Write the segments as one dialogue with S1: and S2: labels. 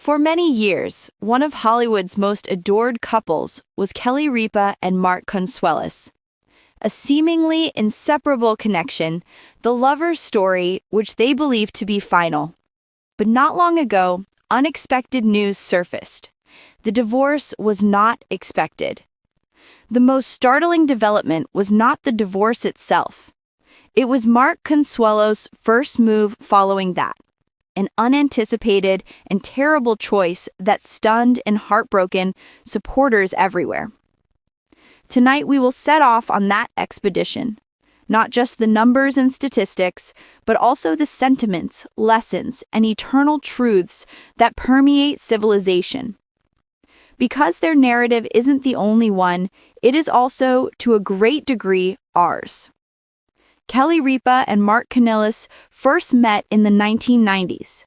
S1: For many years, one of Hollywood's most adored couples was Kelly Ripa and Mark Consuelos. A seemingly inseparable connection, the lovers' story which they believed to be final. But not long ago, unexpected news surfaced. The divorce was not expected. The most startling development was not the divorce itself. It was Mark Consuelos' first move following that. An unanticipated and terrible choice that stunned and heartbroken supporters everywhere. Tonight we will set off on that expedition. Not just the numbers and statistics, but also the sentiments, lessons, and eternal truths that permeate civilization. Because their narrative isn't the only one, it is also, to a great degree, ours. Kelly Ripa and Mark Consuelos first met in the 1990s.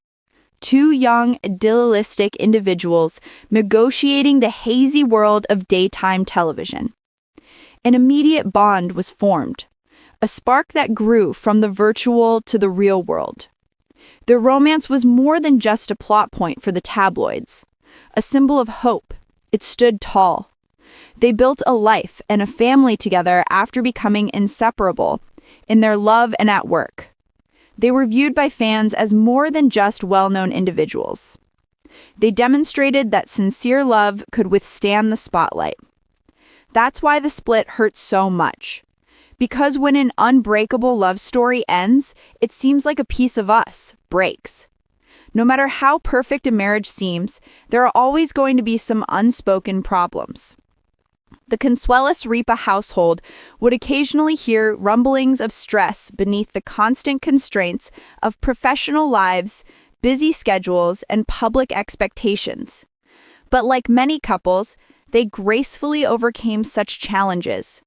S1: Two young, idealistic individuals negotiating the hazy world of daytime television. An immediate bond was formed, a spark that grew from the virtual to the real world. Their romance was more than just a plot point for the tabloids, a symbol of hope. It stood tall. They built a life and a family together after becoming inseparable in their love and at work. They were viewed by fans as more than just well-known individuals. They demonstrated that sincere love could withstand the spotlight. That's why the split hurts so much. Because when an unbreakable love story ends, it seems like a piece of us breaks. No matter how perfect a marriage seems, there are always going to be some unspoken problems. The Consuelos-Ripa household would occasionally hear rumblings of stress beneath the constant constraints of professional lives, busy schedules, and public expectations. But like many couples, they gracefully overcame such challenges.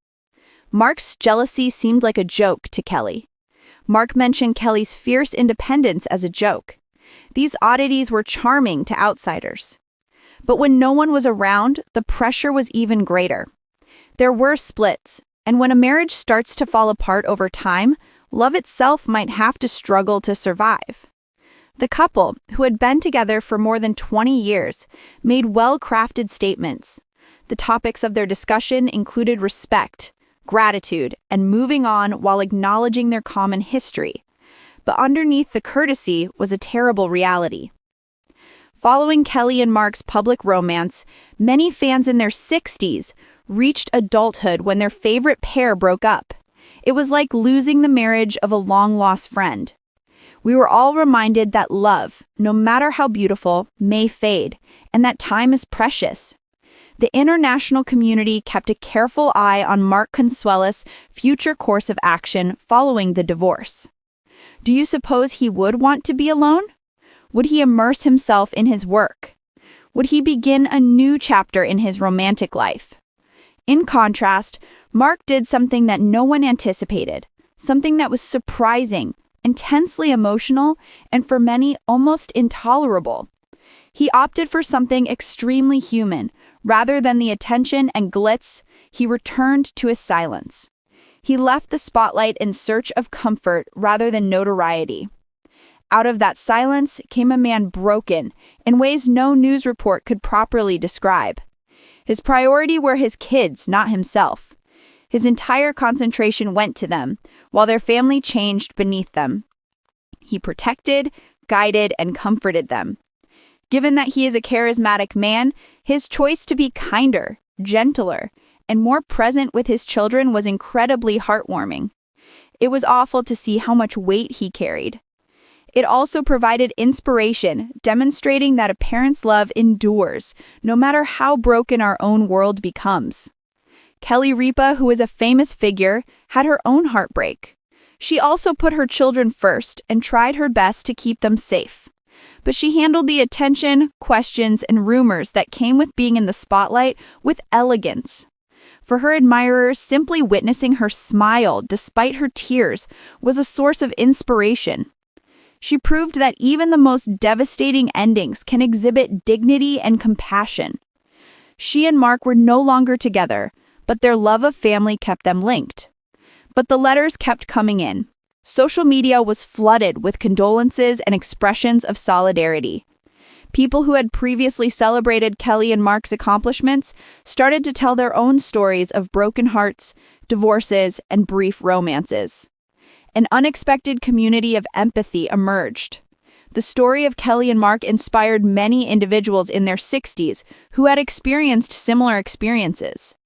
S1: Mark's jealousy seemed like a joke to Kelly. Mark mentioned Kelly's fierce independence as a joke. These oddities were charming to outsiders. But when no one was around, the pressure was even greater. There were splits, and when a marriage starts to fall apart over time, love itself might have to struggle to survive. The couple, who had been together for more than 20 years, made well-crafted statements. The topics of their discussion included respect, gratitude, and moving on while acknowledging their common history. But underneath the courtesy was a terrible reality. Following Kelly and Mark's public romance, many fans in their 60s reached adulthood when their favorite pair broke up. It was like losing the marriage of a long-lost friend. We were all reminded that love, no matter how beautiful, may fade, and that time is precious. The international community kept a careful eye on Mark Consuelos' future course of action following the divorce. Do you suppose he would want to be alone? Would he immerse himself in his work? Would he begin a new chapter in his romantic life? In contrast, Mark did something that no one anticipated, something that was surprising, intensely emotional, and for many almost intolerable. He opted for something extremely human. Rather than the attention and glitz, he returned to his silence. He left the spotlight in search of comfort rather than notoriety. Out of that silence came a man broken in ways no news report could properly describe. His priority were his kids, not himself. His entire concentration went to them, while their family changed beneath them. He protected, guided, and comforted them. Given that he is a charismatic man, his choice to be kinder, gentler, and more present with his children was incredibly heartwarming. It was awful to see how much weight he carried. It also provided inspiration, demonstrating that a parent's love endures, no matter how broken our own world becomes. Kelly Ripa, who is a famous figure, had her own heartbreak. She also put her children first and tried her best to keep them safe. But she handled the attention, questions, and rumors that came with being in the spotlight with elegance. For her admirers, simply witnessing her smile despite her tears was a source of inspiration. She proved that even the most devastating endings can exhibit dignity and compassion. She and Mark were no longer together, but their love of family kept them linked. But the letters kept coming in. Social media was flooded with condolences and expressions of solidarity. People who had previously celebrated Kelly and Mark's accomplishments started to tell their own stories of broken hearts, divorces, and brief romances. An unexpected community of empathy emerged. The story of Kelly and Mark inspired many individuals in their 60s who had experienced similar experiences.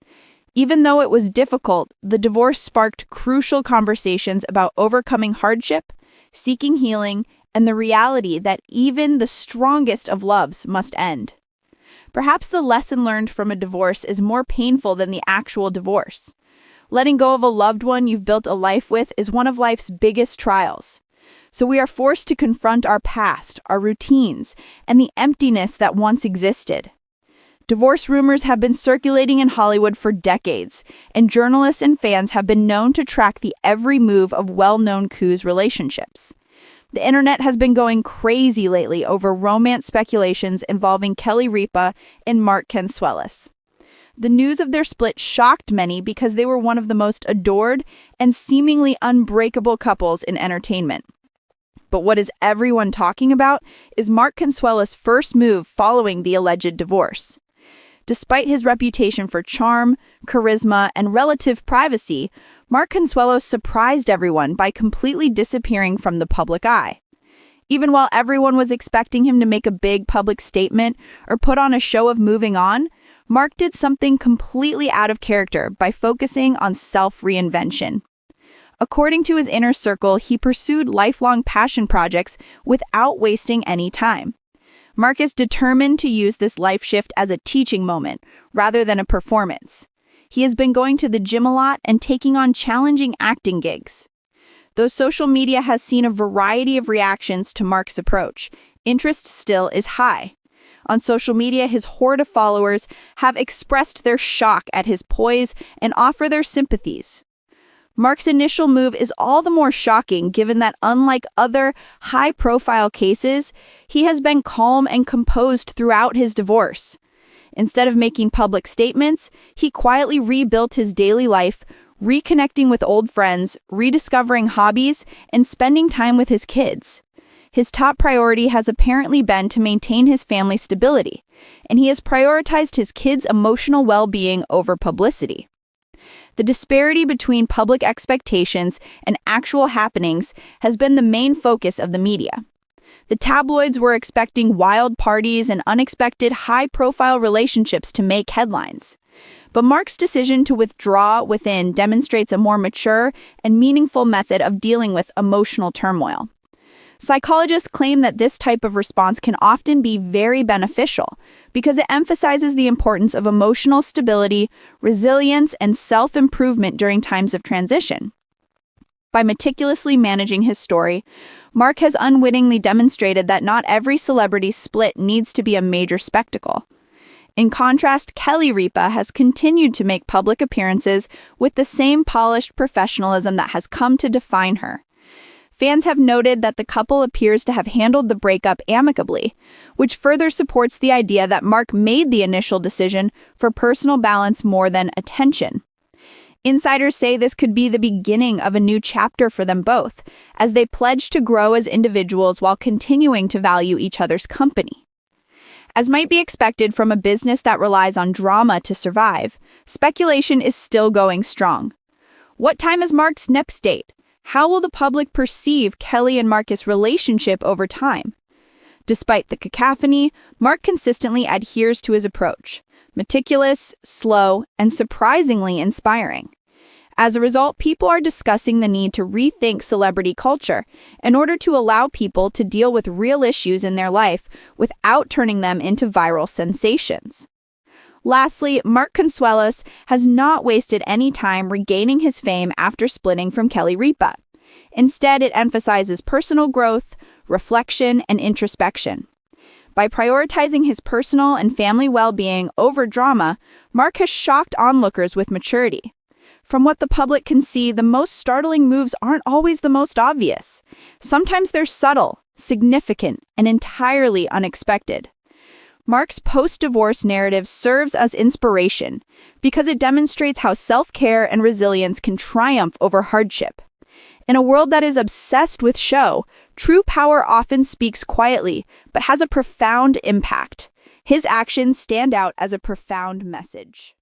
S1: Even though it was difficult, the divorce sparked crucial conversations about overcoming hardship, seeking healing, and the reality that even the strongest of loves must end. Perhaps the lesson learned from a divorce is more painful than the actual divorce. Letting go of a loved one you've built a life with is one of life's biggest trials. So we are forced to confront our past, our routines, and the emptiness that once existed. Divorce rumors have been circulating in Hollywood for decades, and journalists and fans have been known to track the every move of well-known couples' relationships. The internet has been going crazy lately over romance speculations involving Kelly Ripa and Mark Consuelos. The news of their split shocked many because they were one of the most adored and seemingly unbreakable couples in entertainment. But what is everyone talking about is Mark Consuelos' first move following the alleged divorce. Despite his reputation for charm, charisma, and relative privacy, Mark Consuelos surprised everyone by completely disappearing from the public eye. Even while everyone was expecting him to make a big public statement or put on a show of moving on, Mark did something completely out of character by focusing on self-reinvention. According to his inner circle, he pursued lifelong passion projects without wasting any time. Mark is determined to use this life shift as a teaching moment, rather than a performance. He has been going to the gym a lot and taking on challenging acting gigs. Though social media has seen a variety of reactions to Mark's approach, interest still is high. On social media, his horde of followers have expressed their shock at his poise and offer their sympathies. Mark's initial move is all the more shocking given that, unlike other high-profile cases, he has been calm and composed throughout his divorce. Instead of making public statements, he quietly rebuilt his daily life, reconnecting with old friends, rediscovering hobbies, and spending time with his kids. His top priority has apparently been to maintain his family stability, and he has prioritized his kids' emotional well-being over publicity. The disparity between public expectations and actual happenings has been the main focus of the media. The tabloids were expecting wild parties and unexpected high-profile relationships to make headlines. But Mark's decision to withdraw within demonstrates a more mature and meaningful method of dealing with emotional turmoil. Psychologists claim that this type of response can often be very beneficial because it emphasizes the importance of emotional stability, resilience, and self-improvement during times of transition. By meticulously managing his story, Mark has unwittingly demonstrated that not every celebrity split needs to be a major spectacle. In contrast, Kelly Ripa has continued to make public appearances with the same polished professionalism that has come to define her. Fans have noted that the couple appears to have handled the breakup amicably, which further supports the idea that Mark made the initial decision for personal balance more than attention. Insiders say this could be the beginning of a new chapter for them both, as they pledge to grow as individuals while continuing to value each other's company. As might be expected from a business that relies on drama to survive, speculation is still going strong. What time is Mark's next date? How will the public perceive Kelly and Mark's relationship over time? Despite the cacophony, Mark consistently adheres to his approach: meticulous, slow, and surprisingly inspiring. As a result, people are discussing the need to rethink celebrity culture in order to allow people to deal with real issues in their life without turning them into viral sensations. Lastly, Mark Consuelos has not wasted any time regaining his fame after splitting from Kelly Ripa. Instead, it emphasizes personal growth, reflection, and introspection. By prioritizing his personal and family well-being over drama, Mark has shocked onlookers with maturity. From what the public can see, the most startling moves aren't always the most obvious. Sometimes they're subtle, significant, and entirely unexpected. Mark's post-divorce narrative serves as inspiration because it demonstrates how self-care and resilience can triumph over hardship. In a world that is obsessed with show, True power often speaks quietly, but has a profound impact. His actions stand out as a profound message.